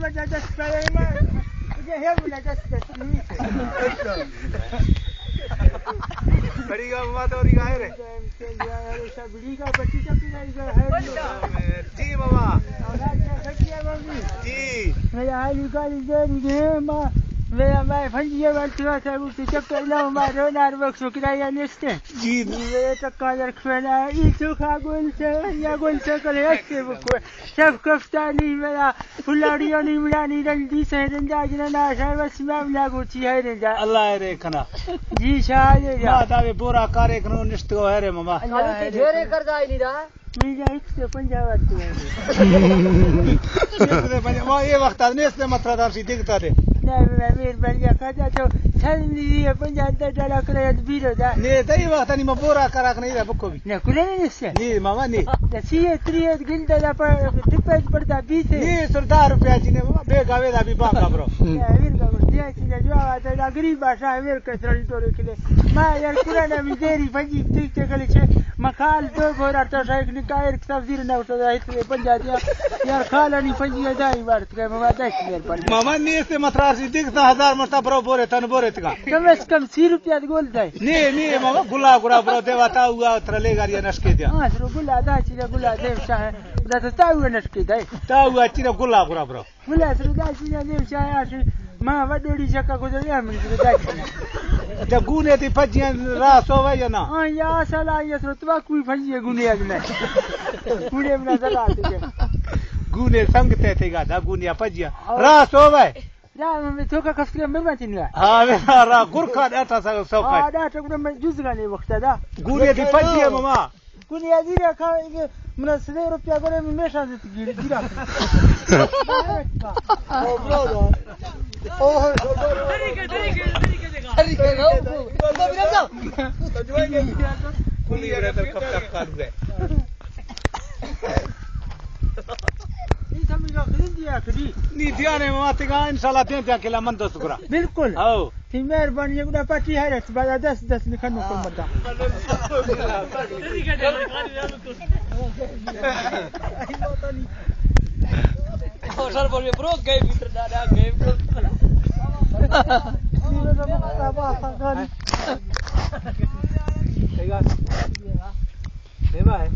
मजा दस पाए ना ये है बोला दस नहीं बड़ी का बात और गाय रे सब बड़ी का 25 का है जी बाबा और आज सच्ची मम्मी जी मेरा हाल निकाल दे मां मेरा मैं फंजिए बैठा था उस चक्कर ना मारो नार बक्सो किराया नेस्टे जी मेरे चक्का रखना ये सुखा गोल से करे अच्छे बुको सब कफ्तानी मेरा फुलाड़ियों नी मिलानी रंडी से रंजा जना है बस मैं लागू ची है रंजा अल्लाह रे खना जी शाह ये जा माता वे पूरा कार्य करो निष्ठ को है रे मामा काली ढेरे कर जाई नी दा मेरा 150 वाट ये वक्त आदमी इसने मतलब सी दिखता रे नहीं मेरे बढ़िया काजा तो छंदी ये पंजाब डाला करे बीरो दा ने तई वक्त नहीं मबोरा करा नहीं रे बुको भी ने कुले नहीं से नहीं मामा नहीं दसिए त्रिए गिनता दा पर टिपेज पड़ता 20 नहीं सरदार रुपया जी ने मामा बेगावे दा भी बाका ब्रो वीर का दिया चीज जो आवाज है गरीब भाषा वीर के सड़ी तो रखले मां यार कुराना में देरी पंजी ठीक चकले छे मखाल दो गोरा तो साइक निकायर तफसीर ना उठा इतने पंजाब यार खाला नहीं पंजी दाई बात के मामा 10,000 पर मामा ने से मतलब सी दिखता 1000 मरता ब्रो बोरे तन बोरे तका कम से कम 30 रुपया गोल जाए नहीं मामा गुला ब्रो देवाता हुआ थरले गारिया नसके दिया हां सरो गुला दा चीज गुला देवता है दा ता हुआ नसके दे ता हुआ चीज गुला ब्रो गुला सरो दा चीज देवता है मां वडोड़ी चक्का गुजरिया मिल दा ते गुने ती फजियां रास होवे या ना हां या साला ये सरो तवा कोई फजिए गुने अगले गुने में सला दे गुने संगते थे गा गुनिया फजियां रास होवे राम में थोका कफ्तिया में बात नहीं हां मेरा गुरखा दाता सौ का हां दाता गुने में जुज गाने वक्त दा गुने ती फजियां मामा गुने आजीरा खा मन 100 रुपया करे में मेशा देती गिरा ओ ब्रो ओ तरीके नी ध्यान है मामा तिगा इंशाल्लाह ते अकेला मन दोस्त करा बिल्कुल आओ थी मेहरबानी ये गुना पार्टी है रस बाजा 10 निखन को मता सर बोल में ब्रो गए भीतर दादा गए ब्रो देगा देवा है